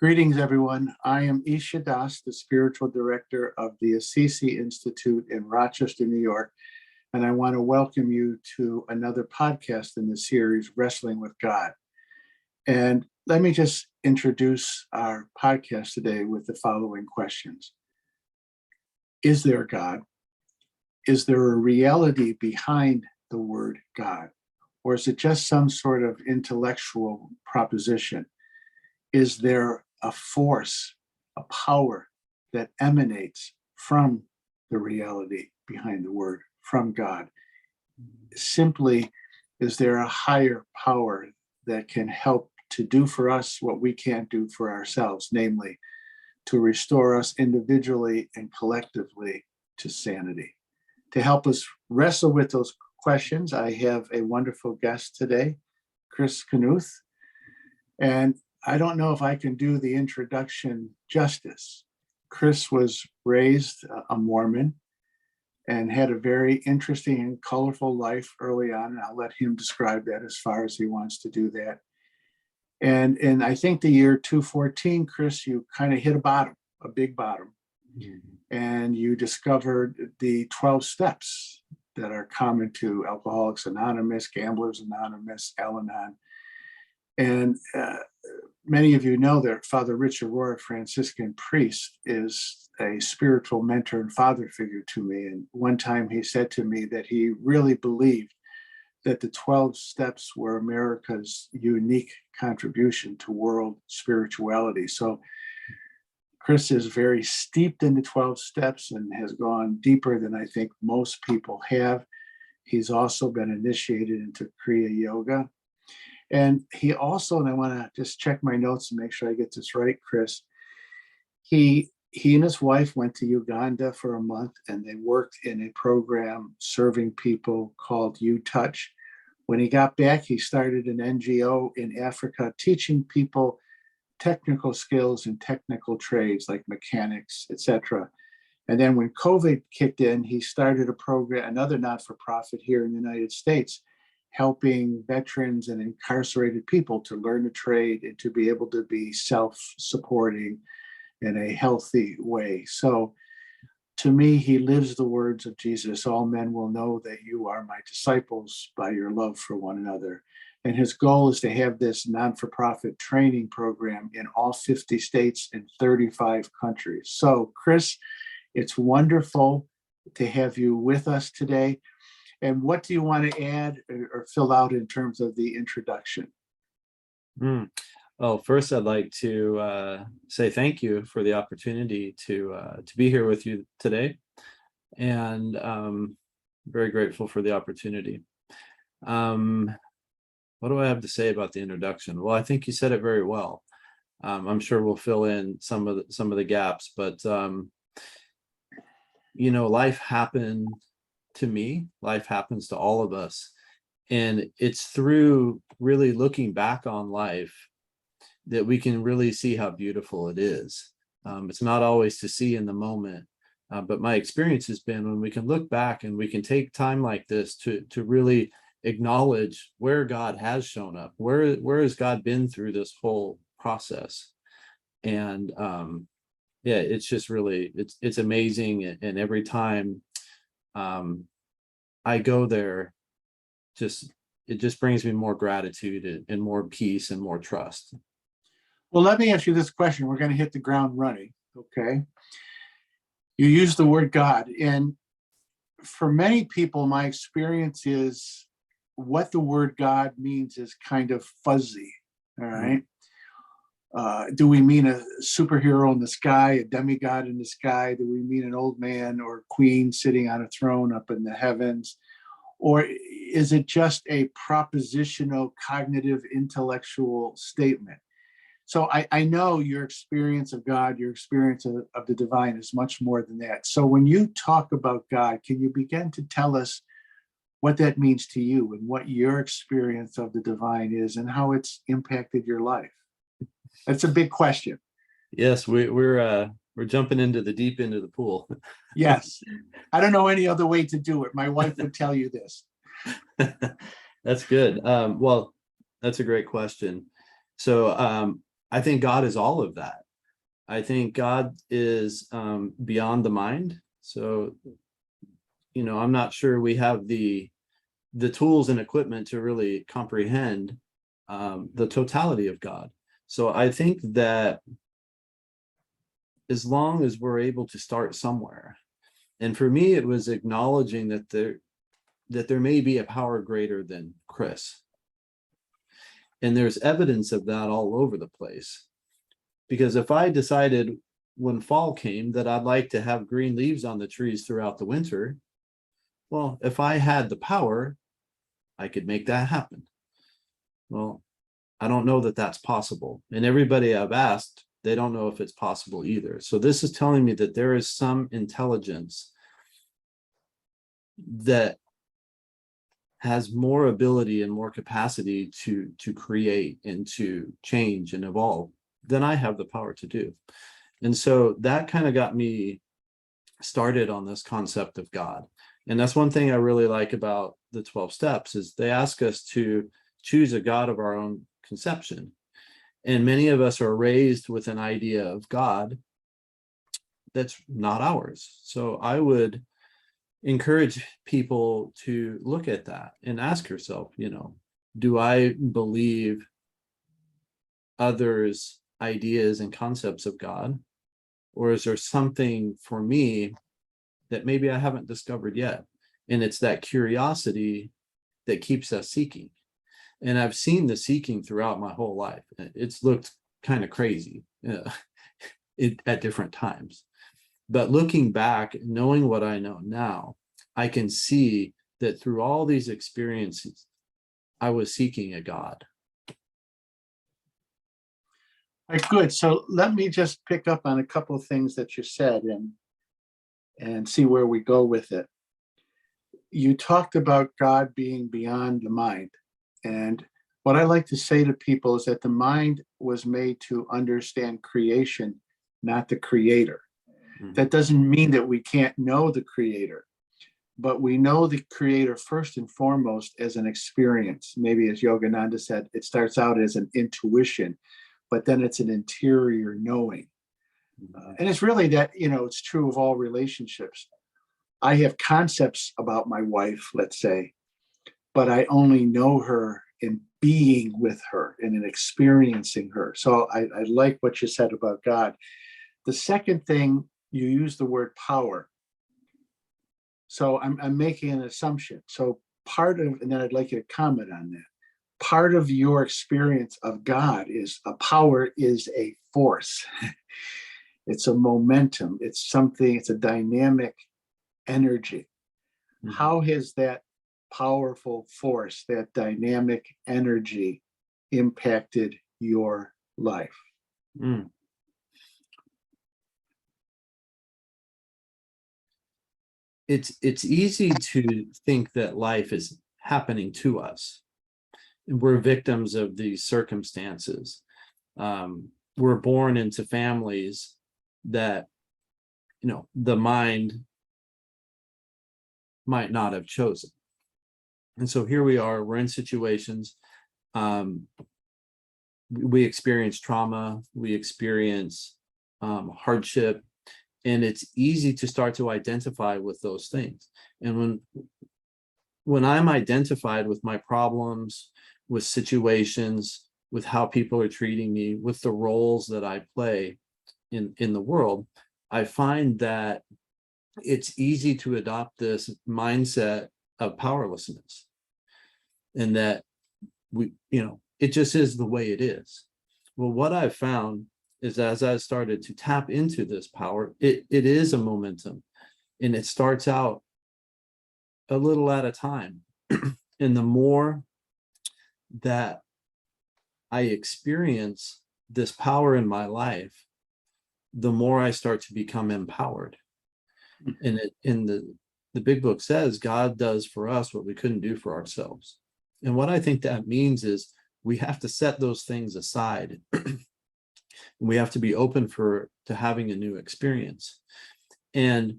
Greetings, everyone. I am Isha, the spiritual director of the Assisi Institute in Rochester, New York, and I want to welcome you to another podcast in the series, Wrestling with God. And let me just introduce our podcast today with the following questions. Is there a God? Is there a reality behind the word God? Or is it just some sort of intellectual proposition? Is there a force, a power that emanates from the reality behind the word, from God? Simply, is there a higher power that can help to do for us what we can't do for ourselves, namely to restore us individually and collectively to sanity? To help us wrestle with those questions, I have a wonderful guest today, Knuth. And I don't know if I can do the introduction justice. Chris was raised a Mormon and had a very interesting and colorful life early on. And I'll let him describe that as far as he wants to do that. And in, I think, the year 2014, Chris, you kind of hit a big bottom. Mm-hmm. And you discovered the 12 steps that are common to Alcoholics Anonymous, Gamblers Anonymous, Al-Anon. And many of you know that Father Richard Rohr, a Franciscan priest, is a spiritual mentor and father figure to me. And one time he said to me that he really believed that the 12 steps were America's unique contribution to world spirituality. So Chris is very steeped in the 12 steps and has gone deeper than I think most people have. He's also been initiated into Kriya Yoga. And he also, and I want to just check my notes and make sure I get this right, Chris, he and his wife went to Uganda for a month and they worked in a program serving people called You Touch. When he got back, he started an NGO in Africa teaching people technical skills and technical trades like mechanics, etc. And then when COVID kicked in, he started a program, another not-for-profit here in the United States, helping veterans and incarcerated people to learn a trade and to be able to be self-supporting in a healthy way. So to me, he lives the words of Jesus, all men will know that you are my disciples by your love for one another. And his goal is to have this non-for-profit training program in all 50 states and 35 countries. So Chris, it's wonderful to have you with us today. And what do you want to add or fill out in terms of the introduction? Well, first, I'd like to say thank you for the opportunity to be here with you today, and very grateful for the opportunity. What do I have to say about the introduction? Well, I think you said it very well. I'm sure we'll fill in some of the gaps, but life happened to me, life happens to all of us. And it's through really looking back on life that we can really see how beautiful it is. It's not always to see in the moment, but my experience has been when we can look back and we can take time like this to really acknowledge where God has shown up, where has God been through this whole process. And it's just really, it's amazing. And every time I go there, it just brings me more gratitude and more peace and more trust. Well, let me ask you this question. We're going to hit the ground running, okay? You use the word God, and for many people, my experience is what the word God means is kind of fuzzy, all right? Do we mean a superhero in the sky, a demigod in the sky? Do we mean an old man or queen sitting on a throne up in the heavens? Or is it just a propositional, cognitive, intellectual statement? So I know your experience of God, your experience of the divine is much more than that. So when you talk about God, can you begin to tell us what that means to you and what your experience of the divine is and how it's impacted your life? That's a big question. Yes, we're jumping into the deep end of the pool. Yes. I don't know any other way to do it. My wife would tell you this. That's good. Well, that's a great question. So I think God is all of that. I think God is beyond the mind. So, I'm not sure we have the tools and equipment to really comprehend the totality of God. So I think that as long as we're able to start somewhere, and for me, it was acknowledging that there may be a power greater than Chris. And there's evidence of that all over the place. Because if I decided when fall came that I'd like to have green leaves on the trees throughout the winter, well, if I had the power, I could make that happen. Well, I don't know that that's possible. And everybody I've asked, they don't know if it's possible either. So this is telling me that there is some intelligence that has more ability and more capacity to create and to change and evolve than I have the power to do. And so that kind of got me started on this concept of God. And that's one thing I really like about the 12 steps is they ask us to choose a God of our own conception. And many of us are raised with an idea of God that's not ours. So I would encourage people to look at that and ask yourself, do I believe others' ideas and concepts of God? Or is there something for me that maybe I haven't discovered yet? And it's that curiosity that keeps us seeking. And I've seen the seeking throughout my whole life. It's looked kind of crazy at different times. But looking back, knowing what I know now, I can see that through all these experiences, I was seeking a God. All right, good. So let me just pick up on a couple of things that you said and see where we go with it. You talked about God being beyond the mind. And what I like to say to people is that the mind was made to understand creation, not the creator. Mm-hmm. That doesn't mean that we can't know the creator, but we know the creator first and foremost as an experience. Maybe as Yogananda said, it starts out as an intuition, but then it's an interior knowing. And it's really that, it's true of all relationships. I have concepts about my wife, let's say, but I only know her in being with her and in experiencing her. So I like what you said about God. The second thing, you use the word power. So I'm making an assumption. So and then I'd like you to comment on that. Part of your experience of God is a power is a force. It's a momentum. It's a dynamic energy. Mm-hmm. How has that powerful force, that dynamic energy impacted your life? Mm. It's easy to think that life is happening to us. We're victims of these circumstances. We're born into families that, the mind might not have chosen. And so here we are, we're in situations, we experience trauma, we experience hardship, and it's easy to start to identify with those things. And when I'm identified with my problems, with situations, with how people are treating me, with the roles that I play in the world, I find that it's easy to adopt this mindset of powerlessness, and that it just is the way it is. Well, what I've found is as I started to tap into this power, it is a momentum, and it starts out a little at a time. And the more that I experience this power in my life, the more I start to become empowered. And the big book says God does for us what we couldn't do for ourselves. And what I think that means is we have to set those things aside. We have to be open to having a new experience. And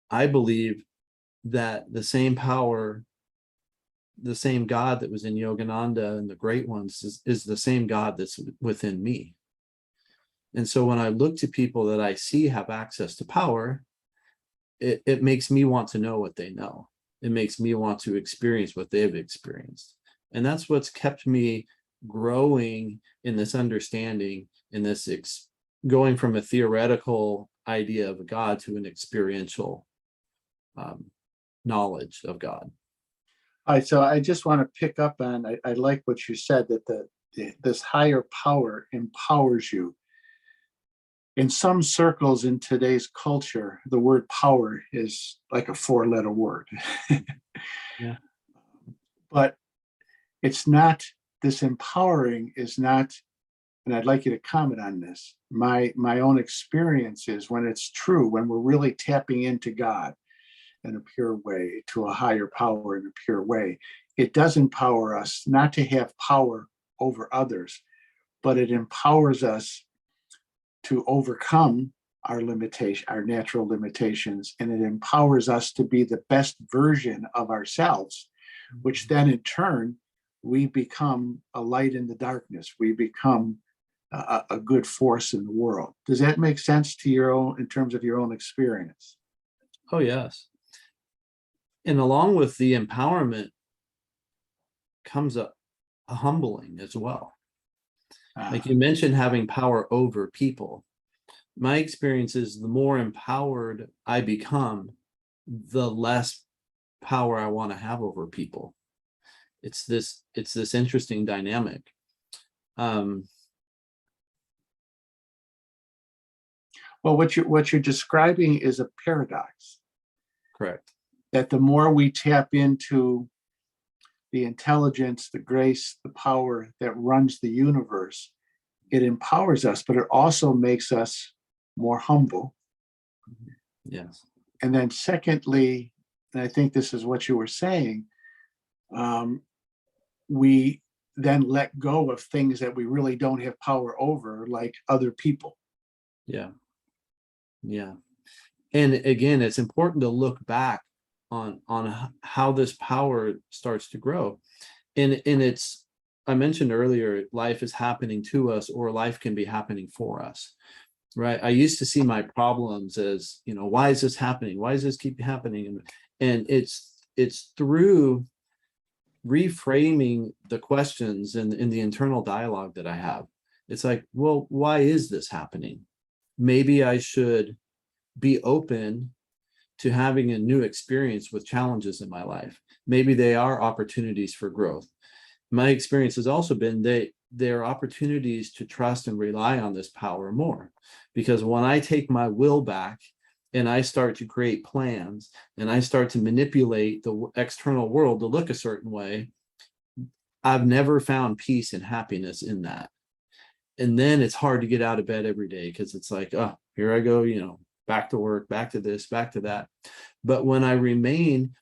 I believe that the same power, the same God that was in Yogananda and the great ones is the same God that's within me. And so when I look to people that I see have access to power, it makes me want to know what they know. It makes me want to experience what they've experienced. And that's what's kept me growing in this understanding, in this going from a theoretical idea of God to an experiential knowledge of God. All right, so I just want to pick up on, I like what you said, that this higher power empowers you. In some circles in today's culture, the word power is like a four-letter word. Yeah. But it's not, this empowering is not, and I'd like you to comment on this. My own experience is when it's true, when we're really tapping into God in a pure way, to a higher power in a pure way, it does empower us not to have power over others, but it empowers us to overcome our limitation, our natural limitations, and it empowers us to be the best version of ourselves, which then in turn, we become a light in the darkness. We become a good force in the world. Does that make sense to your own, in terms of your own experience? Oh, yes. And along with the empowerment comes a humbling as well. Like you mentioned, having power over people. My experience is the more empowered I become, the less power I want to have over people. It's this interesting dynamic. Well, what you're describing is a paradox. Correct. That the more we tap into the intelligence, the grace, the power that runs the universe, it empowers us, but it also makes us more humble. Yes. And then secondly, and I think this is what you were saying, we then let go of things that we really don't have power over, like other people. Yeah. Yeah. And again, it's important to look back on how this power starts to grow. And it's, I mentioned earlier, life is happening to us, or life can be happening for us, right? I used to see my problems as, why is this happening? Why does this keep happening? And it's through reframing the questions in the internal dialogue that I have. It's like, well, why is this happening? Maybe I should be open to having a new experience with challenges in my life. Maybe they are opportunities for growth. My experience has also been there are opportunities to trust and rely on this power more, because when I take my will back and I start to create plans and I start to manipulate the external world to look a certain way, I've never found peace and happiness in that. And then it's hard to get out of bed every day, because it's like, oh, here I go, back to work, back to this, back to that. But when I remain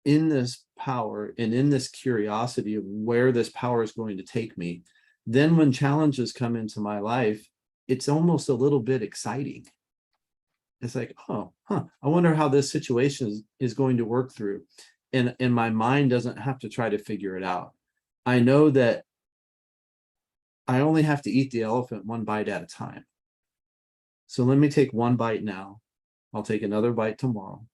in this power and in this curiosity of where this power is going to take me, then when challenges come into my life, it's almost a little bit exciting. It's like, I wonder how this situation is going to work through. And my mind doesn't have to try to figure it out. I know that I only have to eat the elephant one bite at a time. So let me take one bite now. I'll take another bite tomorrow.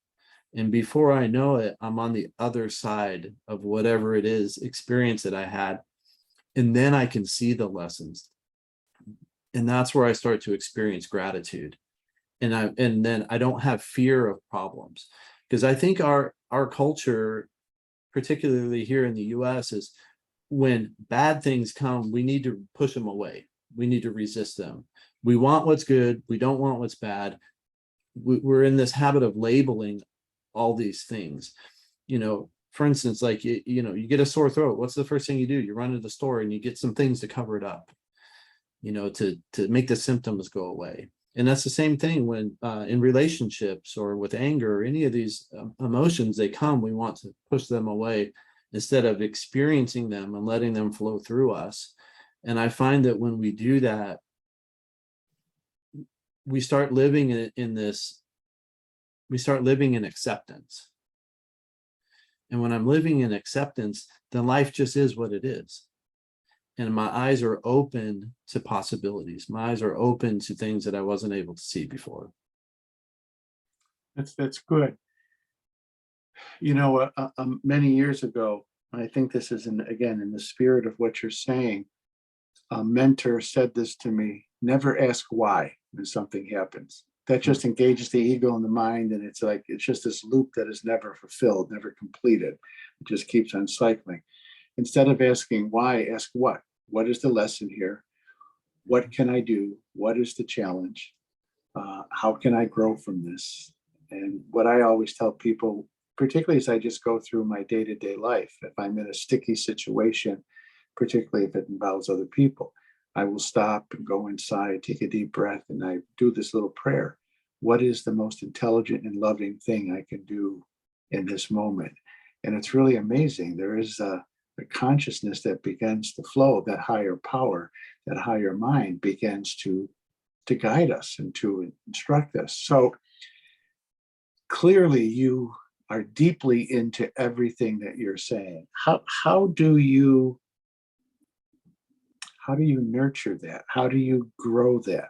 And before I know it, I'm on the other side of whatever it is experience that I had. And then I can see the lessons. And that's where I start to experience gratitude. And then I don't have fear of problems. Because I think our culture, particularly here in the US, is when bad things come, we need to push them away. We need to resist them. We want what's good. We don't want what's bad. We're in this habit of labeling all these things. For instance, like, you get a sore throat. What's the first thing you do? You run to the store and you get some things to cover it up, to make the symptoms go away. And that's the same thing when in relationships or with anger or any of these emotions, they come, we want to push them away instead of experiencing them and letting them flow through us. And I find that when we do that, we start living in acceptance. And when I'm living in acceptance, then life just is what it is. and my eyes are open to possibilities. My eyes are open to things that I wasn't able to see before. That's good. Many years ago, I think this is again in the spirit of what you're saying. A mentor said this to me: never ask why when something happens. That just engages the ego and the mind, and it's just this loop that is never fulfilled, never completed. It just keeps on cycling. Instead of asking why, ask what. What is the lesson here? What can I do? What is the challenge? How can I grow from this? And what I always tell people, particularly as I just go through my day-to-day life, if I'm in a sticky situation, particularly if it involves other people, I will stop and go inside, take a deep breath, and I do this little prayer. What is the most intelligent and loving thing I can do in this moment? And it's really amazing. There is a consciousness that begins to flow, that higher power, that higher mind begins to guide us and to instruct us. So clearly you are deeply into everything that you're saying. How do you nurture that? How do you grow that?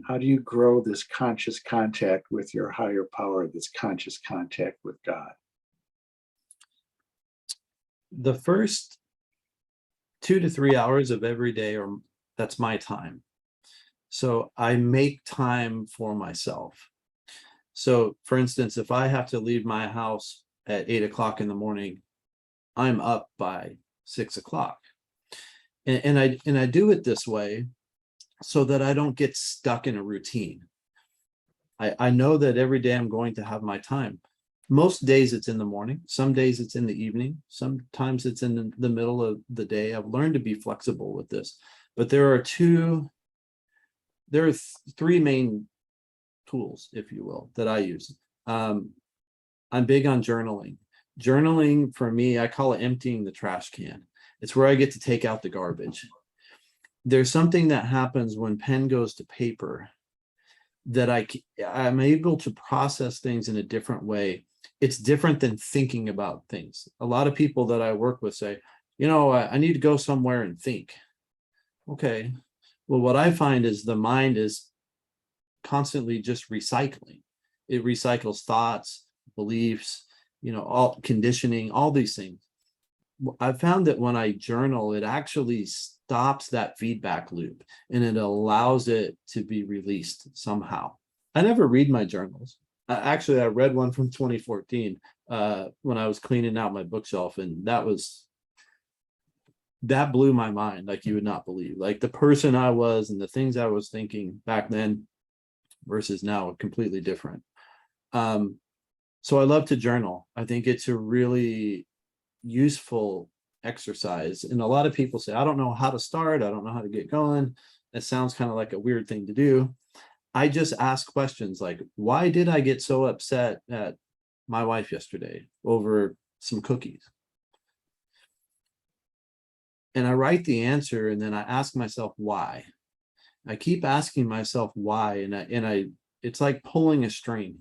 How do you grow this conscious contact with your higher power, this conscious contact with God? The first 2 to 3 hours of every day, or that's my time. So I make time for myself. So for instance, if I have to leave my house at 8 o'clock in the morning, I'm up by 6 o'clock. And I do it this way so that I don't get stuck in a routine. I know that every day I'm going to have my time. Most days it's in the morning, some days it's in the evening, sometimes it's in the middle of the day. I've learned to be flexible with this, but there are three main tools, if you will, that I use. I'm big on journaling. Journaling for me, I call it emptying the trash can. It's where I get to take out the garbage. There's something that happens when pen goes to paper that I'm able to process things in a different way. It's different than thinking about things. A lot of people that I work with say, I need to go somewhere and think. Okay. Well, what I find is the mind is constantly just recycling. It recycles thoughts, beliefs, all conditioning, all these things. I found that when I journal, it actually stops that feedback loop and it allows it to be released somehow. I never read my journals. Actually, I read one from 2014 when I was cleaning out my bookshelf, and that blew my mind like you would not believe. Like the person I was and the things I was thinking back then versus now are completely different. So I love to journal. I think it's a really useful exercise. And a lot of people say, I don't know how to start. I don't know how to get going. It sounds kind of like a weird thing to do. I just ask questions like, why did I get so upset at my wife yesterday over some cookies? And I write the answer, and then I ask myself why. I keep asking myself why, and it's like pulling a string.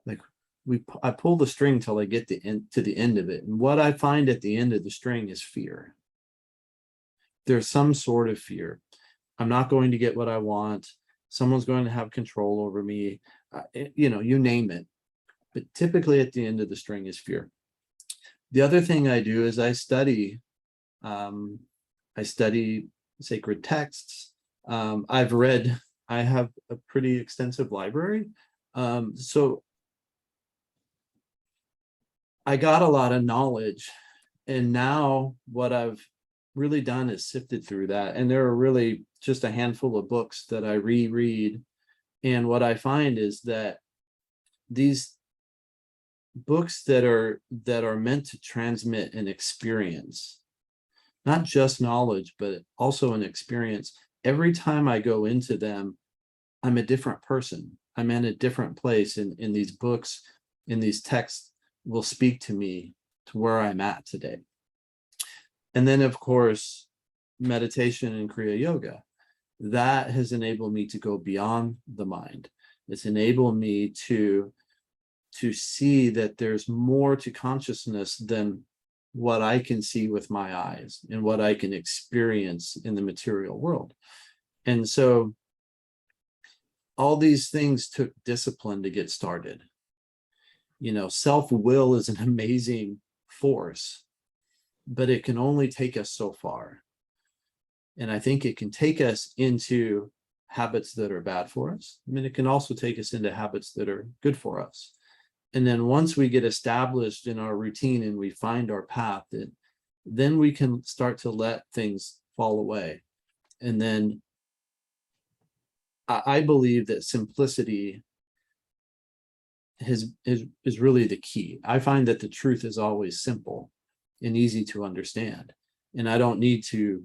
Like I pull the string till I get to the end of it. And what I find at the end of the string is fear. There's some sort of fear. I'm not going to get what I want. Someone's going to have control over me. You name it. But typically at the end of the string is fear. The other thing I do is I study sacred texts. I have a pretty extensive library. So I got a lot of knowledge, and now what I've really done is sifted through that. And there are really just a handful of books that I reread. And what I find is that these books that are meant to transmit an experience, not just knowledge, but also an experience. Every time I go into them, I'm a different person. I'm in a different place in these books, in these texts will speak to me to where I'm at today. And then of course, meditation and Kriya Yoga, that has enabled me to go beyond the mind. It's enabled me to see that there's more to consciousness than what I can see with my eyes and what I can experience in the material world. And so all these things took discipline to get started. Self-will is an amazing force, but it can only take us so far. And I think it can take us into habits that are bad for us. I mean, it can also take us into habits that are good for us. And then once we get established in our routine and we find our path, then we can start to let things fall away. And then I believe that simplicity is really the key. I find that the truth is always simple and easy to understand. And I don't need to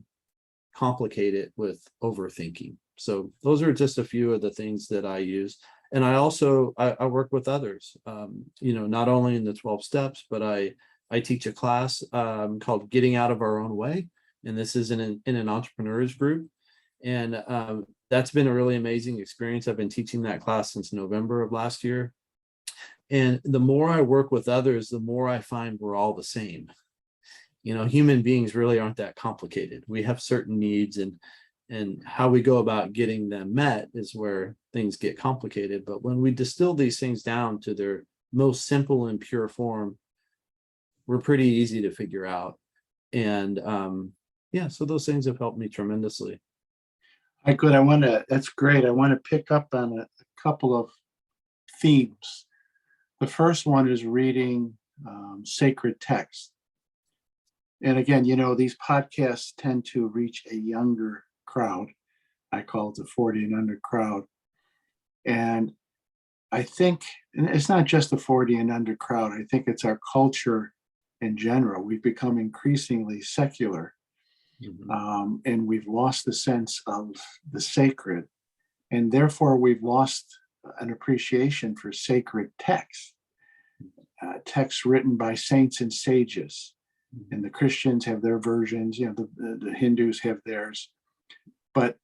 complicate it with overthinking. So those are just a few of the things that I use. And I also, I work with others, not only in the 12 steps, but I teach a class called Getting Out of Our Own Way. And this is in an entrepreneurs group. And that's been a really amazing experience. I've been teaching that class since November of last year. And the more I work with others, the more I find we're all the same. Human beings really aren't that complicated. We have certain needs, and how we go about getting them met is where things get complicated. But when we distill these things down to their most simple and pure form, we're pretty easy to figure out. And so those things have helped me tremendously. That's great. I want to pick up on a couple of themes. The first one is reading sacred text. And again, these podcasts tend to reach a younger crowd. I call it the 40 and under crowd. And I think, and it's not just the 40 and under crowd, I think it's our culture in general. We've become increasingly secular. And we've lost the sense of the sacred. And therefore, we've lost an appreciation for sacred texts, texts written by saints and sages. And the Christians have their versions, the Hindus have theirs. But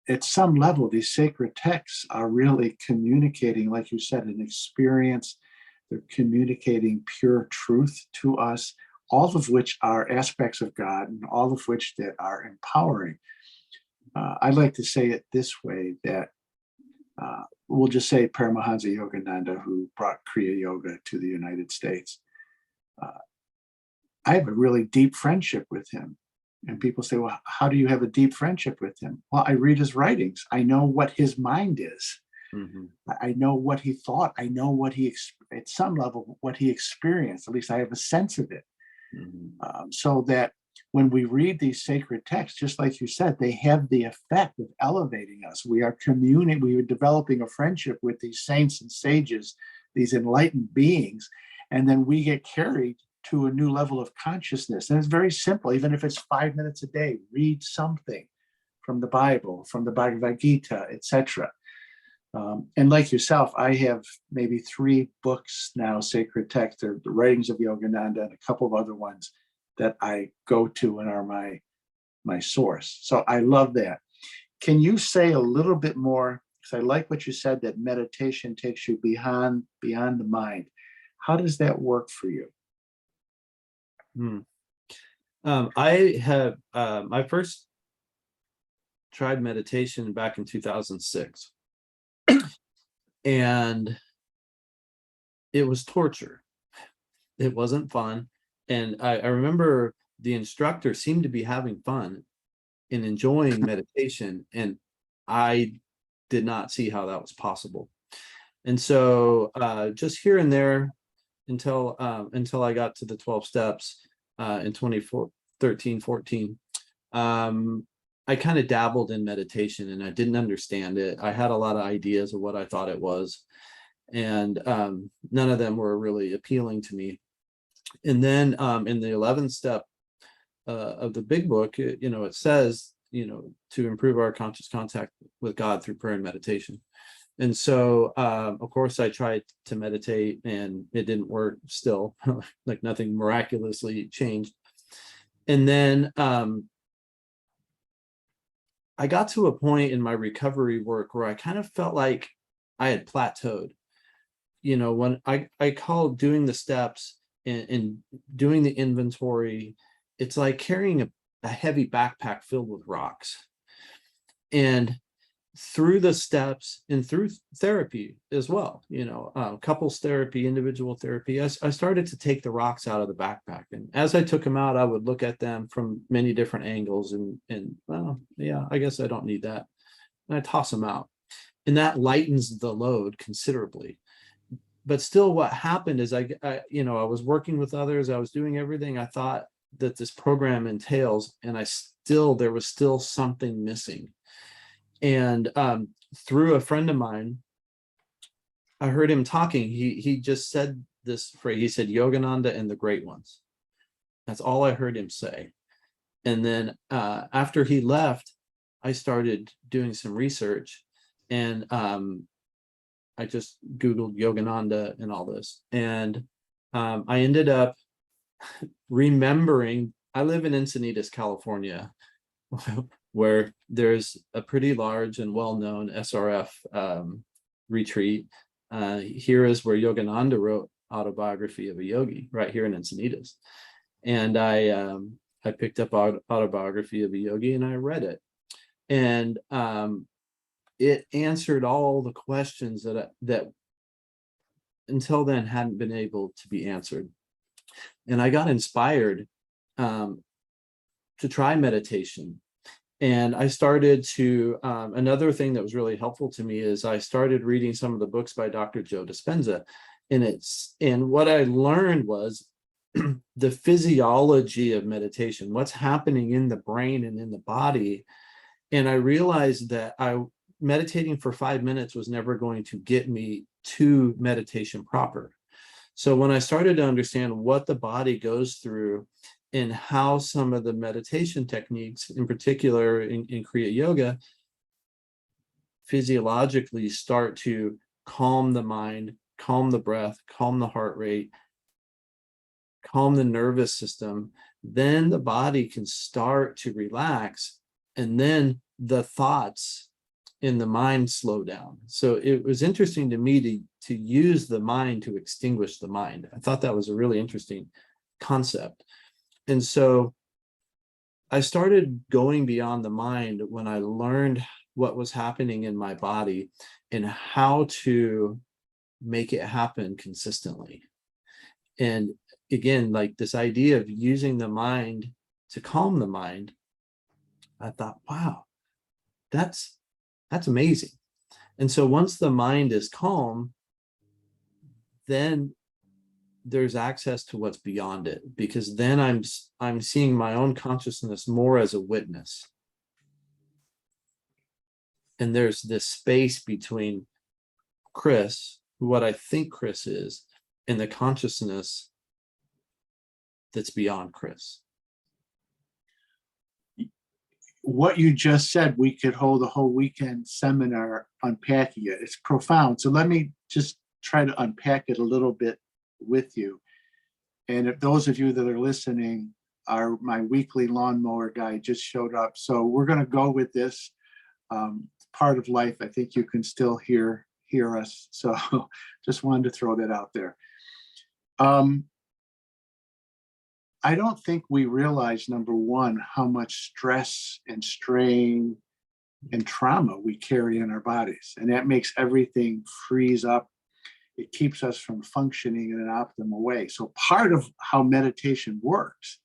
at some level, these sacred texts are really communicating, like you said, an experience. They're communicating pure truth to us, all of which are aspects of God and all of which that are empowering. I'd like to say it this way, that we'll just say Paramahansa Yogananda, who brought Kriya Yoga to the United States. I have a really deep friendship with him. And people say, well, how do you have a deep friendship with him? Well, I read his writings. I know what his mind is. Mm-hmm. I know what he thought. I know what at some level, what he experienced. At least I have a sense of it. Mm-hmm. So that when we read these sacred texts, just like you said, they have the effect of elevating us. We are developing a friendship with these saints and sages, these enlightened beings, and then we get carried to a new level of consciousness. And it's very simple. Even if it's 5 minutes a day, read something from the Bible, from the Bhagavad Gita, etc. And like yourself, I have maybe 3 books now, sacred texts, or the writings of Yogananda, and a couple of other ones that I go to and are my source. So I love that. Can you say a little bit more? Because I like what you said, that meditation takes you beyond the mind. How does that work for you? I first tried meditation back in 2006, and it was torture. It wasn't fun. And I remember the instructor seemed to be having fun and enjoying meditation, and I did not see how that was possible. And so just here and there, until I got to the 12 steps in 2013, 14. I kind of dabbled in meditation, and I didn't understand it. I had a lot of ideas of what I thought it was, and none of them were really appealing to me. And then in the 11th step of the big book, it says, to improve our conscious contact with God through prayer and meditation. And so, of course, I tried to meditate, and it didn't work still, like nothing miraculously changed. And then I got to a point in my recovery work where I kind of felt like I had plateaued. When I call doing the steps and doing the inventory, it's like carrying a heavy backpack filled with rocks. And through the steps and through therapy as well, couples therapy, individual therapy, I started to take the rocks out of the backpack. And as I took them out, I would look at them from many different angles and well, yeah, I guess I don't need that. And I toss them out. And that lightens the load considerably. But still what happened is I was working with others, I was doing everything I thought that this program entails, and there was still something missing. And through a friend of mine, I heard him talking. He just said this phrase. He said, Yogananda and the great ones. That's all I heard him say. And then after he left, I started doing some research, and I just Googled Yogananda and all this. And I ended up remembering, I live in Encinitas, California, where there's a pretty large and well-known SRF retreat. Here is where Yogananda wrote Autobiography of a Yogi, right here in Encinitas. And I picked up Autobiography of a Yogi and I read it. And it answered all the questions that until then hadn't been able to be answered. And I got inspired to try meditation. And I started to, another thing that was really helpful to me is I started reading some of the books by Dr. Joe Dispenza. And what I learned was the physiology of meditation, what's happening in the brain and in the body. And I realized that meditating for 5 minutes was never going to get me to meditation proper. So when I started to understand what the body goes through and how some of the meditation techniques, in particular in Kriya Yoga, physiologically start to calm the mind, calm the breath, calm the heart rate, calm the nervous system, then the body can start to relax, and then the thoughts in the mind slow down. So it was interesting to me to use the mind to extinguish the mind. I thought that was a really interesting concept. And so I started going beyond the mind when I learned what was happening in my body and how to make it happen consistently. And again, like this idea of using the mind to calm the mind, I thought, wow, that's amazing. And so once the mind is calm, then there's access to what's beyond it, because then I'm seeing my own consciousness more as a witness. And there's this space between Chris, what I think Chris is, and the consciousness that's beyond Chris. What you just said, we could hold a whole weekend seminar unpacking it. It's profound. So let me just try to unpack it a little bit with you. And if those of you that are listening, my weekly lawnmower guy just showed up. So we're going to go with this part of life. I think you can still hear us. So just wanted to throw that out there. I don't think we realize, number one, how much stress and strain and trauma we carry in our bodies. And that makes everything freeze up. It keeps us from functioning in an optimal way. So part of how meditation works,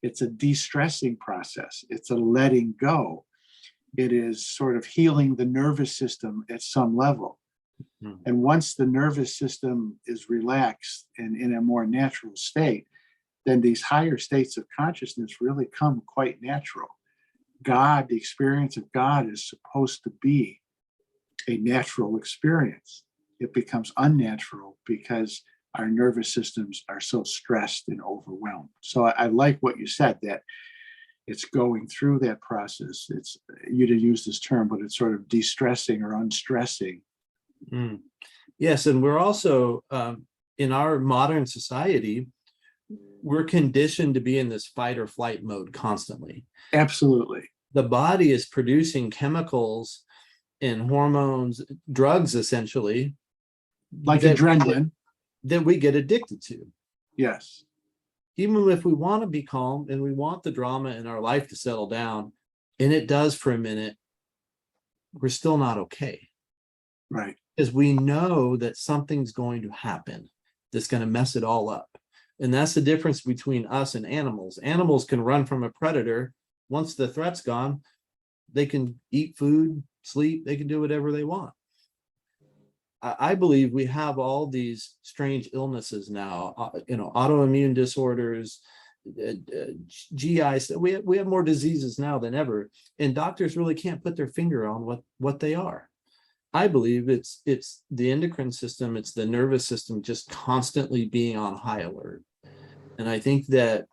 it's a de-stressing process. It's a letting go. It is sort of healing the nervous system at some level. Mm-hmm. And once the nervous system is relaxed and in a more natural state, then these higher states of consciousness really come quite natural. God, the experience of God, is supposed to be a natural experience. It becomes unnatural because our nervous systems are so stressed and overwhelmed. So I like what you said, that it's going through that process. It's, you didn't use this term, but it's sort of de-stressing or unstressing. Mm. Yes, and we're also, in our modern society, we're conditioned to be in this fight or flight mode constantly. Absolutely. The body is producing chemicals and hormones, drugs essentially, like adrenaline, that we get addicted to. Yes. Even if we want to be calm and we want the drama in our life to settle down, and it does for a minute, we're still not okay. Right. Because we know that something's going to happen that's going to mess it all up. And that's the difference between us and animals. Animals can run from a predator. Once the threat's gone, they can eat food, sleep, they can do whatever they want. I believe we have all these strange illnesses now, autoimmune disorders, GI. We have more diseases now than ever, and doctors really can't put their finger on what they are. I believe it's the endocrine system, it's the nervous system just constantly being on high alert. And I think that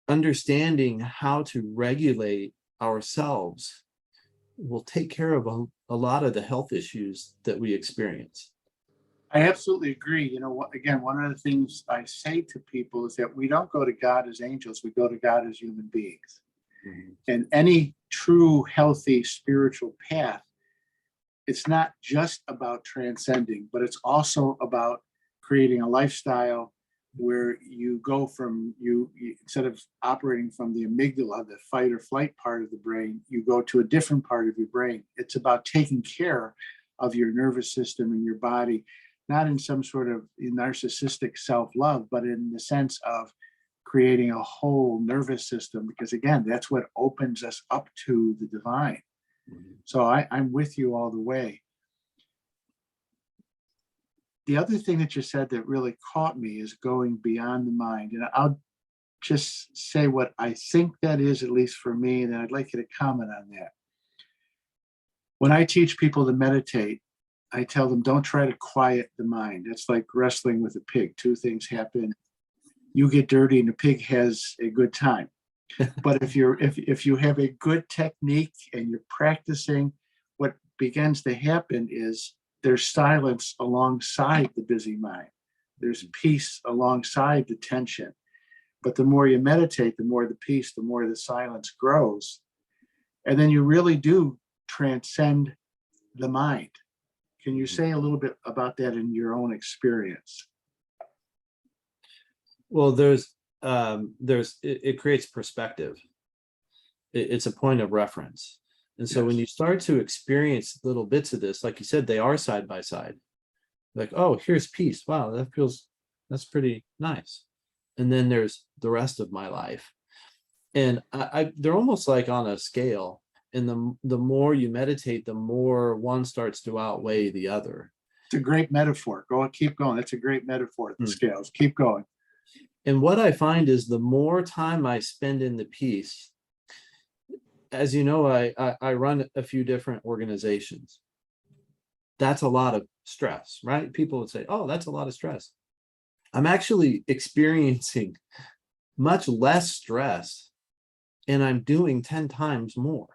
understanding how to regulate ourselves will take care of a lot of the health issues that we experience. I absolutely agree. Again, one of the things I say to people is that we don't go to God as angels, we go to God as human beings. Mm-hmm. And any true, healthy spiritual path, it's not just about transcending, but it's also about creating a lifestyle where you go from you instead of operating from the amygdala, the fight or flight part of the brain, you go to a different part of your brain. It's about taking care of your nervous system and your body, not in some sort of narcissistic self-love, but in the sense of creating a whole nervous system, because again, that's what opens us up to the divine. Mm-hmm. So I'm with you all the way. The other thing that you said that really caught me is going beyond the mind. And I'll just say what I think that is, at least for me, and I'd like you to comment on that. When I teach people to meditate, I tell them, don't try to quiet the mind. It's like wrestling with a pig. Two things happen. You get dirty and the pig has a good time. But if you have a good technique and you're practicing, what begins to happen is there's silence alongside the busy mind. There's peace alongside the tension. But the more you meditate, the more the peace, the more the silence grows. And then you really do transcend the mind. Can you say a little bit about that in your own experience? Well, it creates perspective. It's a point of reference. And so when you start to experience little bits of this, like you said, they are side by side. Like, oh, here's peace. Wow, that's pretty nice. And then there's the rest of my life. And they're almost like on a scale. And the more you meditate, the more one starts to outweigh the other. It's a great metaphor. Keep going. That's a great metaphor, the scales. Keep going. And what I find is the more time I spend in the peace, as you know, I run a few different organizations. That's a lot of stress, right? People would say, oh, that's a lot of stress. I'm actually experiencing much less stress, and I'm doing 10 times more.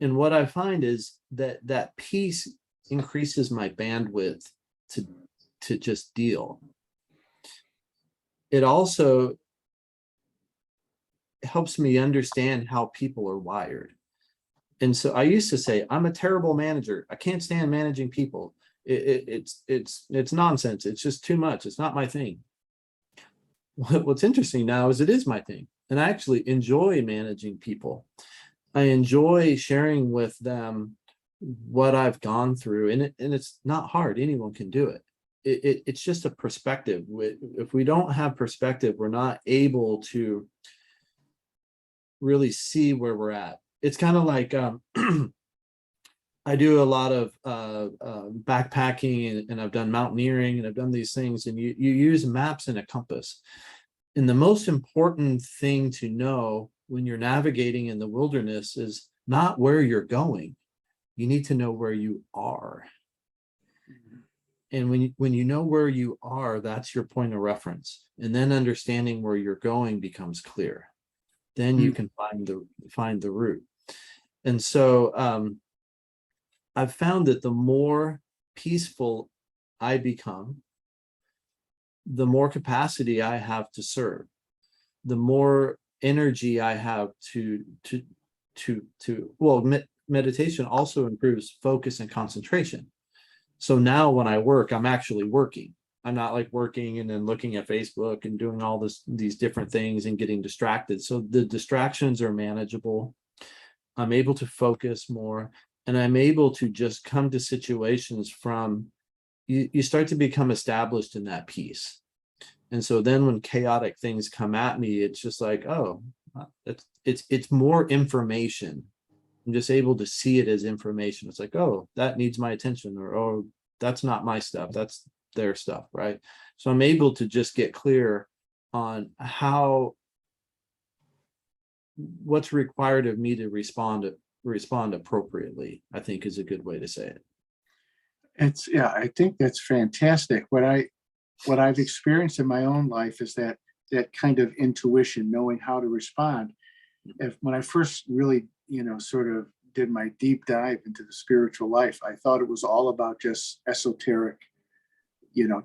And what I find is that peace increases my bandwidth to just deal. It also helps me understand how people are wired. And so I used to say, I'm a terrible manager. I can't stand managing people. It's nonsense. It's just too much. It's not my thing. What's interesting now is it is my thing. And I actually enjoy managing people. I enjoy sharing with them what I've gone through. And it's not hard. Anyone can do it. It's just a perspective. If we don't have perspective, we're not able to really see where we're at. It's kind of like I do a lot of backpacking, and I've done mountaineering, and I've done these things, and you use maps and a compass. And the most important thing to know when you're navigating in the wilderness is not where you're going. You need to know where you are. And when you know where you are, that's your point of reference. And then understanding where you're going becomes clear. Then you can find the route. And so I've found that the more peaceful I become, the more capacity I have to serve, the more energy I have meditation also improves focus and concentration. So now when I work, I'm actually working. I'm not like working and then looking at Facebook and doing all these different things and getting distracted. So the distractions are manageable. I'm able to focus more, and I'm able to just come to situations from you start to become established in that piece. And so then when chaotic things come at me, it's just like, oh, it's more information. I'm just able to see it as information. It's like, oh, that needs my attention, or oh, that's not my stuff, that's their stuff, right? So I'm able to just get clear on what's required of me to respond appropriately, I think is a good way to say it. Yeah, I think that's fantastic. What I've experienced in my own life is that kind of intuition, knowing how to respond. When I first really, sort of did my deep dive into the spiritual life, I thought it was all about just esoteric,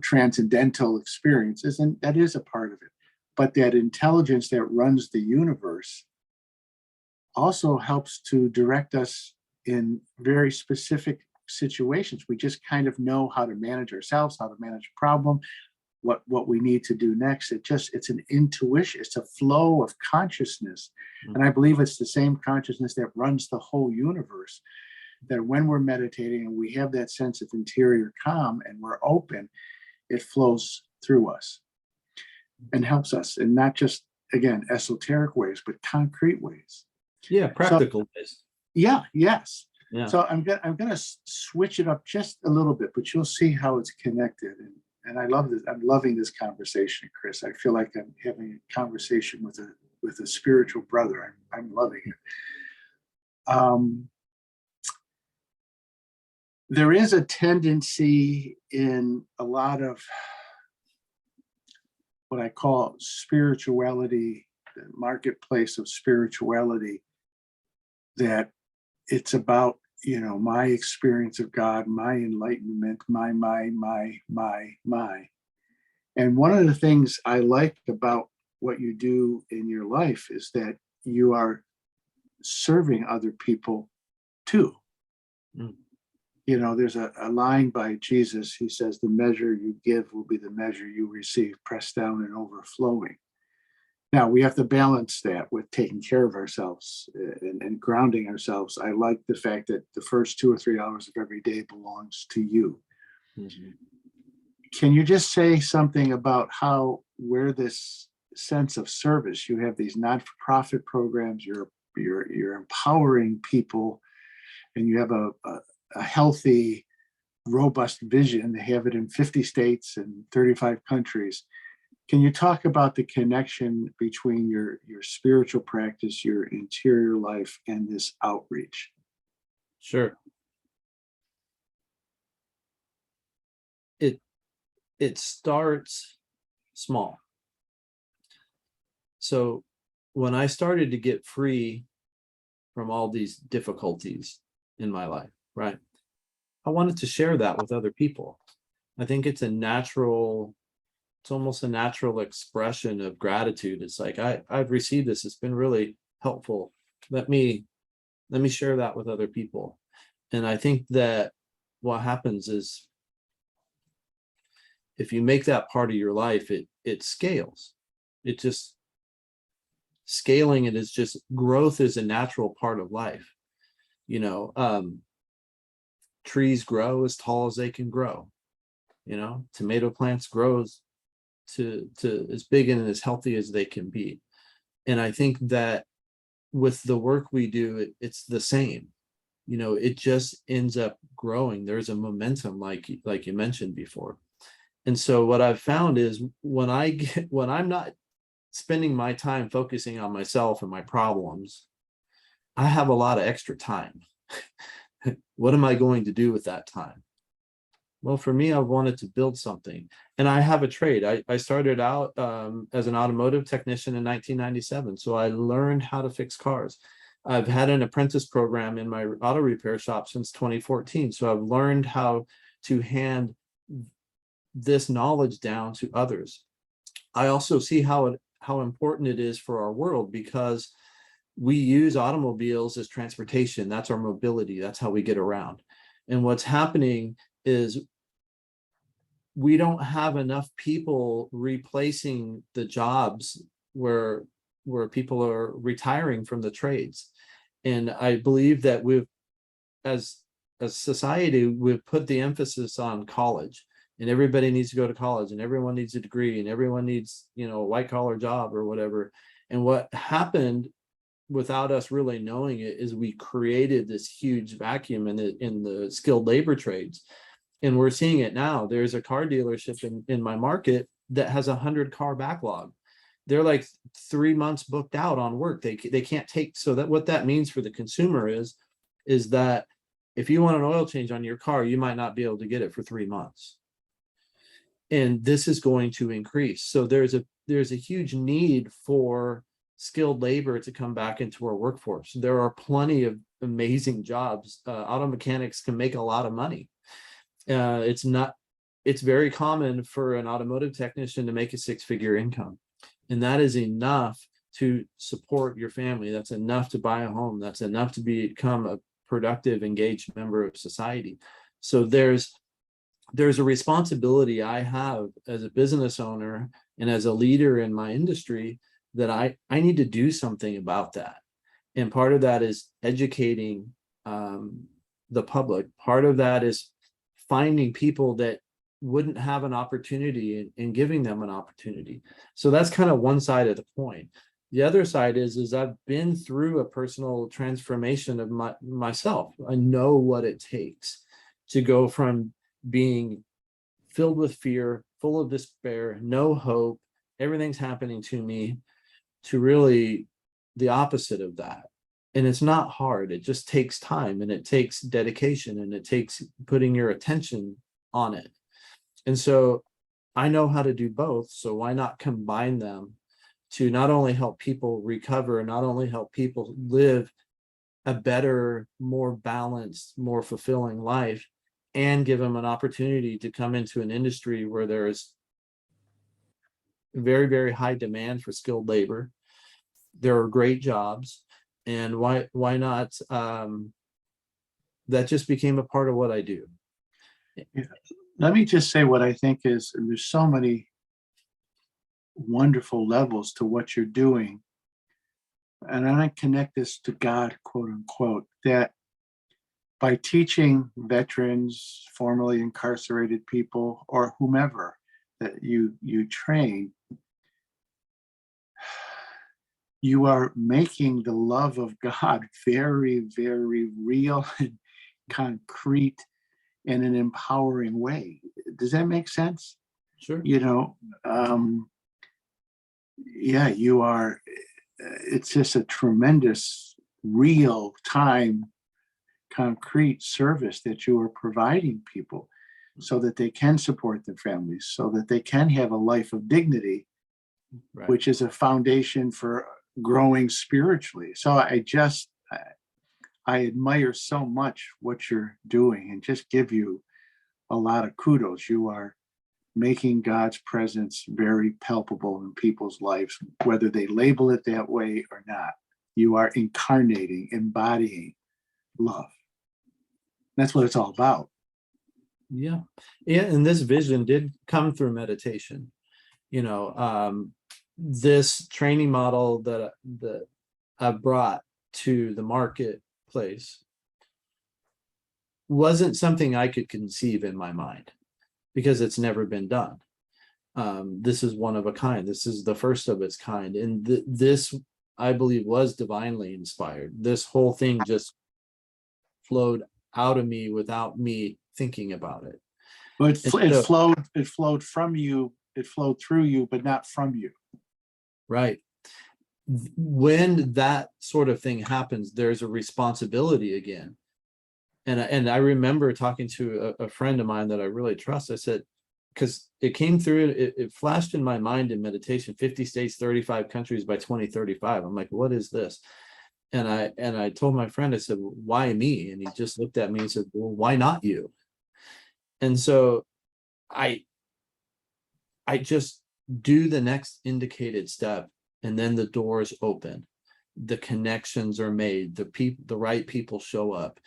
transcendental experiences, and that is a part of it. But that intelligence that runs the universe also helps to direct us in very specific situations. We just kind of know how to manage ourselves, how to manage a problem, what we need to do next. It's an intuition, it's a flow of consciousness. And I believe it's the same consciousness that runs the whole universe, that when we're meditating and we have that sense of interior calm and we're open, it flows through us and helps us in not just, again, esoteric ways, but concrete ways. Yeah, practical ways. Yeah, yes. Yeah. So I'm gonna switch it up just a little bit, but you'll see how it's connected. And I love this. I'm loving this conversation, Chris. I feel like I'm having a conversation with a spiritual brother. I'm loving it. There is a tendency in a lot of what I call spirituality, the marketplace of spirituality, that it's about, my experience of God, my enlightenment, my. And one of the things I like about what you do in your life is that you are serving other people too. Mm. There's a line by Jesus. He says, the measure you give will be the measure you receive, pressed down and overflowing. Now, we have to balance that with taking care of ourselves and grounding ourselves. I like the fact that the first 2 or 3 hours of every day belongs to you. Mm-hmm. Can you just say something about where this sense of service, you have these not-for-profit programs, you're empowering people, and you have a healthy, robust vision. They have it in 50 states and 35 countries. Can you talk about the connection between your spiritual practice, your interior life, and this outreach? Sure. It starts small. So when I started to get free from all these difficulties in my life, right, I wanted to share that with other people. I think it's almost a natural expression of gratitude. It's like, I've received this. It's been really helpful. Let me share that with other people. And I think that what happens is, if you make that part of your life, it scales. It just scaling it is just growth is a natural part of life. Trees grow as tall as they can grow. Tomato plants grows to as big and as healthy as they can be. And I think that with the work we do, it's the same. It just ends up growing. There's a momentum, like you mentioned before. And so what I've found is when I'm not spending my time focusing on myself and my problems, I have a lot of extra time. What am I going to do with that time? Well, for me, I wanted to build something, and I have a trade. I started out as an automotive technician in 1997. So I learned how to fix cars. I've had an apprentice program in my auto repair shop since 2014. So I've learned how to hand this knowledge down to others. I also see how important it is for our world, because we use automobiles as transportation. That's our mobility. That's how we get around. And what's happening is we don't have enough people replacing the jobs where people are retiring from the trades. And I believe that as a society, we've put the emphasis on college, and everybody needs to go to college, and everyone needs a degree, and everyone needs, a white collar job or whatever. And what happened without us really knowing it is we created this huge vacuum in the skilled labor trades. And we're seeing it now. There's a car dealership in my market that has 100-car backlog. They're like 3 months booked out on work. They can't take. So that what that means for the consumer is that if you want an oil change on your car, you might not be able to get it for 3 months. And this is going to increase. So there's a huge need for skilled labor to come back into our workforce. There are plenty of amazing jobs. Auto mechanics can make a lot of money. It's very common for an automotive technician to make a 6-figure income. And that is enough to support your family. That's enough to buy a home. That's enough to become a productive, engaged member of society. So there's a responsibility I have as a business owner and as a leader in my industry that I need to do something about that. And part of that is educating the public. Part of that is finding people that wouldn't have an opportunity and giving them an opportunity. So that's kind of one side of the coin. The other side is I've been through a personal transformation of myself. I know what it takes to go from being filled with fear, full of despair, no hope, everything's happening to me, to really the opposite of that. And it's not hard. It just takes time, and it takes dedication, and it takes putting your attention on it. And so I know how to do both. So why not combine them to not only help people recover, not only help people live a better, more balanced, more fulfilling life, and give them an opportunity to come into an industry where there's very, very high demand for skilled labor. There are great jobs. And why not? That just became a part of what I do. Yeah. Let me just say what I think is, there's so many wonderful levels to what you're doing. And I connect this to God, quote unquote, that by teaching veterans, formerly incarcerated people, or whomever that you train, you are making the love of God very, very real and concrete in an empowering way. Does that make sense? Sure. Yeah, you are. It's just a tremendous real time, concrete service that you are providing people so that they can support their families, so that they can have a life of dignity, Right. which is a foundation for growing spiritually. So I admire so much what you're doing and just give you a lot of kudos. You are making God's presence very palpable in people's lives, whether they label it that way or not. You are incarnating, embodying love. That's what it's all about. Yeah. And this vision did come through meditation. This training model that I brought to the marketplace wasn't something I could conceive in my mind because it's never been done. This is one of a kind. This is the first of its kind. And this, I believe, was divinely inspired. This whole thing just flowed out of me without me thinking about it. But it flowed from you, it flowed through you, but not from you. Right. When that sort of thing happens, there's a responsibility again. And I remember talking to a friend of mine that I really trust. I said, because it came through, it flashed in my mind in meditation, 50 states, 35 countries by 2035. I'm like, what is this? And I told my friend, I said, well, why me? And he just looked at me and said, well, why not you? And so I just do the next indicated step, and then the doors open, the connections are made, the right people show up.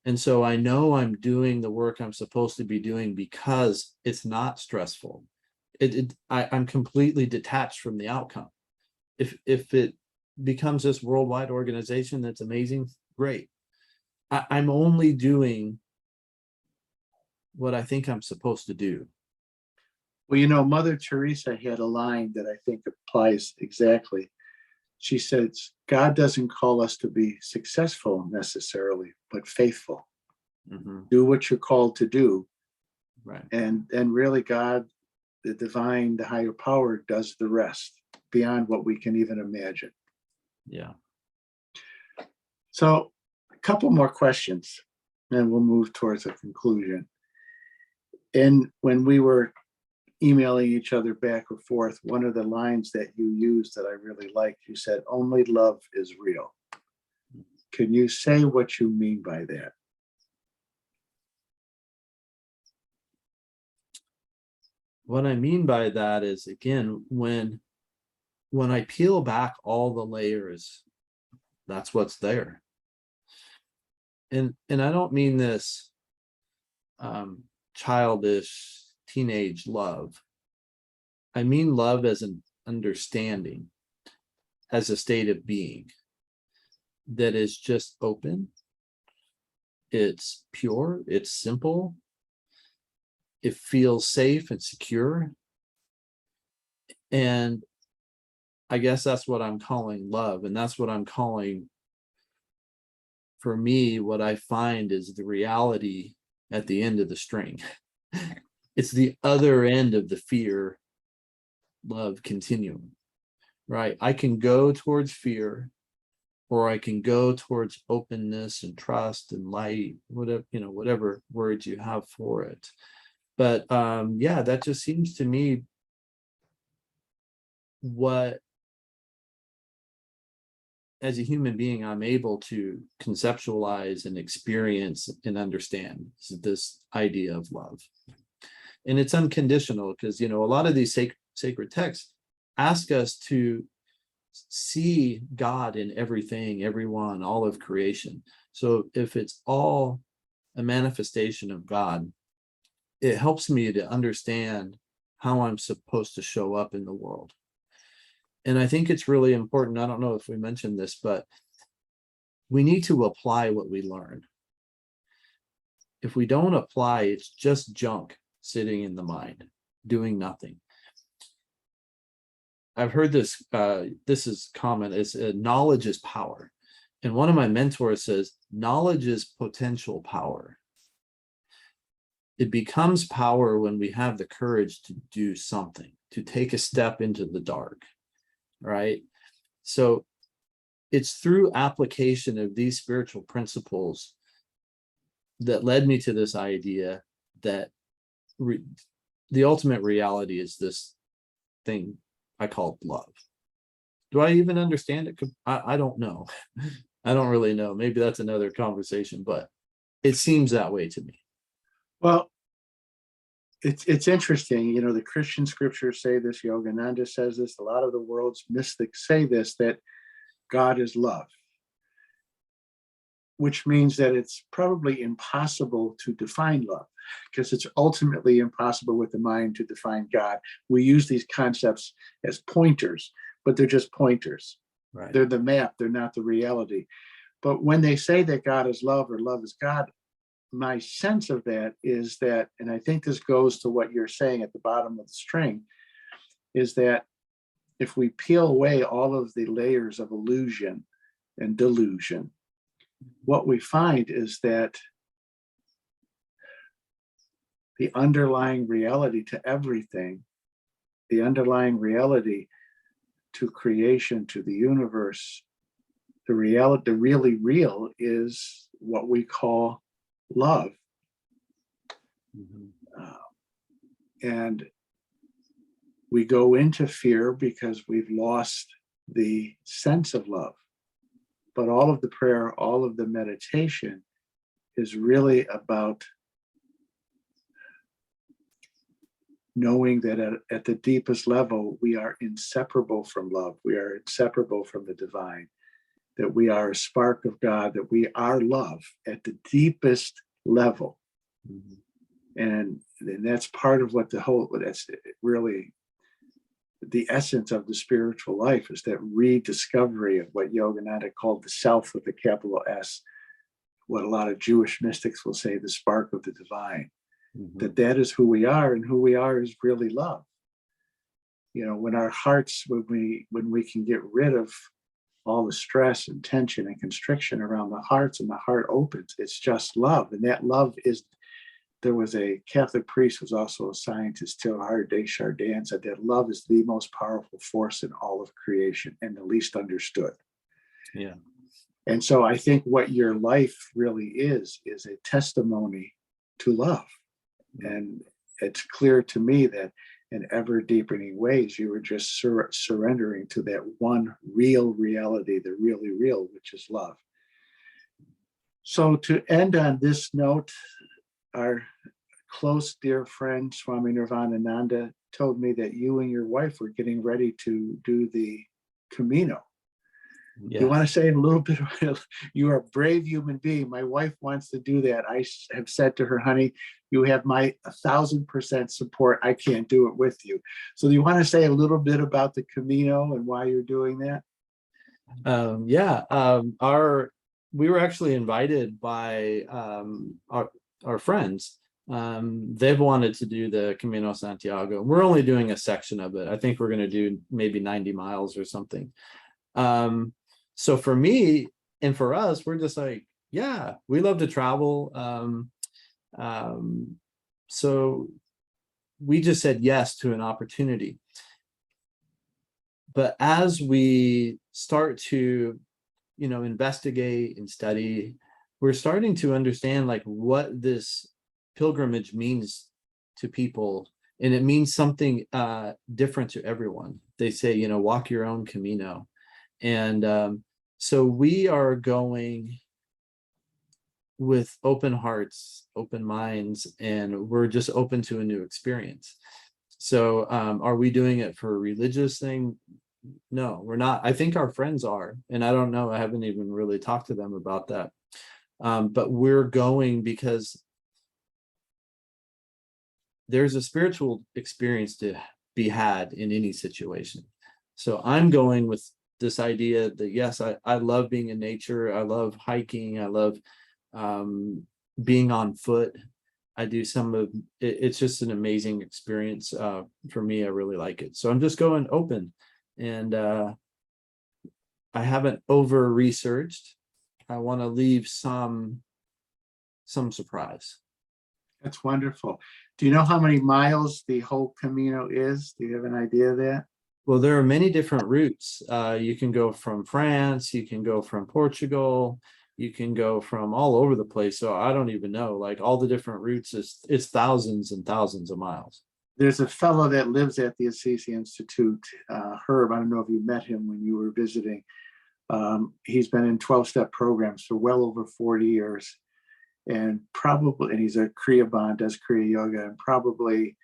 And so I know I'm doing the work I'm supposed to be doing because it's not stressful. I'm completely detached from the outcome. If it becomes this worldwide organization that's amazing, great. I'm only doing what I think I'm supposed to do. Well, you know, Mother Teresa had a line that I think applies exactly. She says, God doesn't call us to be successful necessarily, but faithful. Mhm. Do what you're called to do. Right. And really God, the divine, the higher power does the rest beyond what we can even imagine. Yeah. So a couple more questions and we'll move towards a conclusion. And when we were emailing each other back and forth, one of the lines that you used that I really liked, you said, only love is real. Can you say what you mean by that? What I mean by that is, again, when I peel back all the layers, that's what's there. And I don't mean this childish teenage love. I mean love as an understanding, as a state of being that is just open. It's pure, it's simple, it feels safe and secure. And I guess that's what I'm calling love. And that's what I'm calling, for me, what I find is the reality at the end of the string. It's the other end of the fear love continuum, right? I can go towards fear, or I can go towards openness and trust and light, whatever, whatever words you have for it. But yeah, that just seems to me what, as a human being, I'm able to conceptualize and experience and understand this idea of love. And it's unconditional because, a lot of these sacred texts ask us to see God in everything, everyone, all of creation. So if it's all a manifestation of God, it helps me to understand how I'm supposed to show up in the world. And I think it's really important. I don't know if we mentioned this, but we need to apply what we learn. If we don't apply, it's just junk sitting in the mind, doing nothing. I've heard this, this is common, is knowledge is power. And one of my mentors says, knowledge is potential power. It becomes power when we have the courage to do something, to take a step into the dark, right? So it's through application of these spiritual principles that led me to this idea that the ultimate reality is this thing I call love. Do I even understand it? I don't know. I don't really know. Maybe that's another conversation, but it seems that way to me. Well, it's interesting. The Christian scriptures say this, Yogananda says this, a lot of the world's mystics say this, that God is love, which means that it's probably impossible to define love because it's ultimately impossible with the mind to define God. We use these concepts as pointers, but they're just pointers. Right. They're the map, they're not the reality. But when they say that God is love or love is God, my sense of that is that, and I think this goes to what you're saying at the bottom of the string, is that if we peel away all of the layers of illusion and delusion, what we find is that the underlying reality to everything, the underlying reality to creation, to the universe, the reality, the really real is what we call love. And we go into fear because we've lost the sense of love. But all of the prayer, all of the meditation is really about knowing that at the deepest level, we are inseparable from love. We are inseparable from the divine. that we are a spark of God, that we are love at the deepest level. Mhm. And that's part of what that's really the essence of the spiritual life, is that rediscovery of what Yogananda called the self with a capital S, what a lot of Jewish mystics will say, the spark of the divine, Mhm. that is who we are, and who we are is really love. When our hearts, when we can get rid of all the stress and tension and constriction around the hearts, and the heart opens, it's just love. And that love is, there was a Catholic priest who was also a scientist, Teilhard de Chardin, said that love is the most powerful force in all of creation and the least understood. Yeah. And so I think what your life really is a testimony to love. And it's clear to me that in ever deepening ways, you were just surrendering to that one real reality, the really real, which is love. So to end on this note, our close dear friend Swami Nirvanananda told me that you and your wife were getting ready to do the Camino. Yes. You want to say a little bit of, you are a brave human being. My wife wants to do that. I have said to her, honey, you have my 1000% support. I can't do it with you. So do you want to say a little bit about the Camino and why you're doing that? We were actually invited by our friends. They've wanted to do the Camino Santiago. We're only doing a section of it. I think we're going to do maybe 90 miles or something. So for me and for us, we're just like, yeah, we love to travel. So we just said yes to an opportunity. But as we start to, investigate and study, we're starting to understand like what this pilgrimage means to people. And it means something different to everyone. They say, walk your own Camino. And so we are going with open hearts, open minds, and we're just open to a new experience. So are we doing it for a religious thing? No, we're not. I think our friends are, and I don't know. I haven't even really talked to them about that. But we're going because there's a spiritual experience to be had in any situation. So I'm going with this idea that, yes, I love being in nature. I love hiking. I love being on foot. I do some of it. It's just an amazing experience for me. I really like it. So I'm just going open, and I haven't over researched. I want to leave some surprise. That's wonderful. Do you know how many miles the whole Camino is? Do you have an idea of that? Well, there are many different routes. You can go from France, you can go from Portugal, you can go from all over the place. So I don't even know, like all the different routes, it's thousands and thousands of miles. There's a fellow that lives at the Assisi Institute, Herb. I don't know if you met him when you were visiting. He's been in 12-step programs for well over 40 years. And he's a Kriya Bond, does Kriya Yoga. And probably,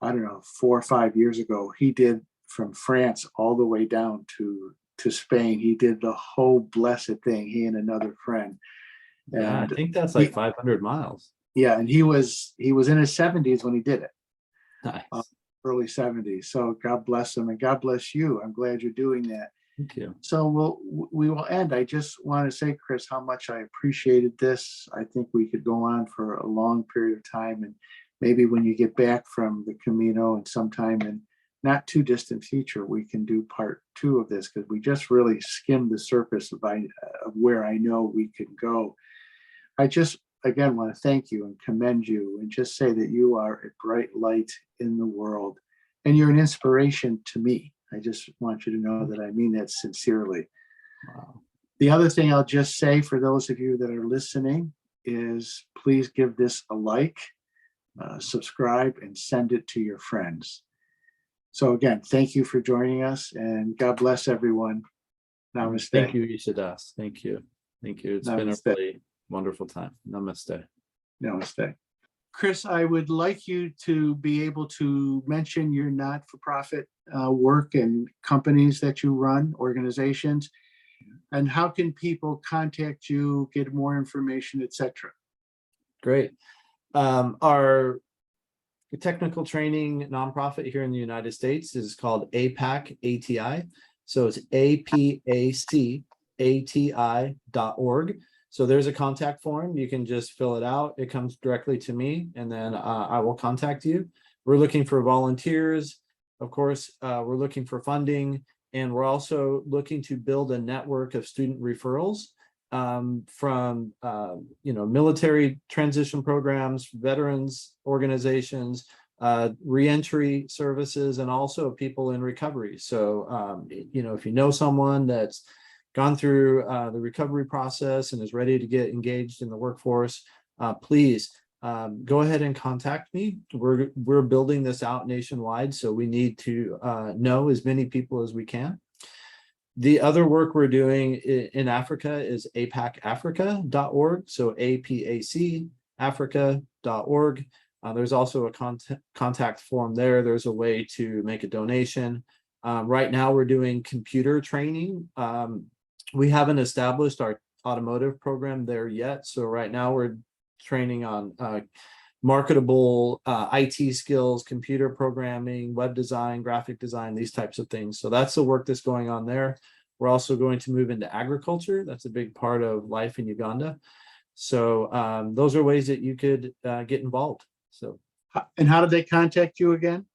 I don't know, 4 or 5 years ago, he did from France all the way down to Spain. He did the whole blessed thing, he and another friend. Yeah, And I think that's like 500 miles. Yeah, and he was in his 70s when he did it. Nice. Early 70s. So God bless him, and God bless you. I'm glad you're doing that. Thank you. So we will end. I just want to say, Chris, how much I appreciated this. I think we could go on for a long period of time, and maybe when you get back from the Camino and sometime in not too distant future, we can do part 2 of this, because we just really skimmed the surface of where I know we can go. I just, again, want to thank you and commend you and just say that you are a bright light in the world, and you're an inspiration to me. I just want you to know that I mean that sincerely. Wow. The other thing I'll just say for those of you that are listening is please give this a like, subscribe, and send it to your friends. So again, thank you for joining us, and God bless everyone. Namaste. Thank you, Isha Das. Thank you. Thank you. It's been a really wonderful time. Namaste. Namaste. Chris, I would like you to be able to mention your not-for-profit work and companies that you run, organizations. And how can people contact you, get more information, etc.? Great. Our technical training nonprofit here in the United States is called APAC ATI. So it's APAC-ATI.org. So there's a contact form. You can just fill it out. It comes directly to me, and then I will contact you. We're looking for volunteers. Of course, we're looking for funding, and we're also looking to build a network of student referrals from military transition programs, veterans organizations, reentry services, and also people in recovery. So, if you know someone that's gone through the recovery process and is ready to get engaged in the workforce, please go ahead and contact me. We're building this out nationwide, so we need to know as many people as we can. The other work we're doing in Africa is apacafrica.org. So APAC Africa.org. There's also a contact form there. There's a way to make a donation. Right now we're doing computer training. We haven't established our automotive program there yet. So right now we're training on marketable IT skills, computer programming, web design, graphic design, these types of things. So that's the work that's going on there. We're also going to move into agriculture. That's a big part of life in Uganda. So those are ways that you could get involved. So, and how do they contact you again?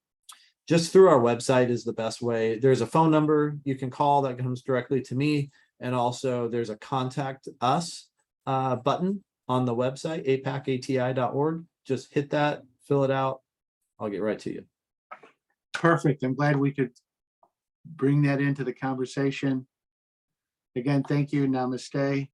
Just through our website is the best way. There's a phone number you can call that comes directly to me. And also there's a contact us button on the website, apacati.org. Just hit that, fill it out. I'll get right to you. Perfect. I'm glad we could bring that into the conversation. Again, thank you. Namaste.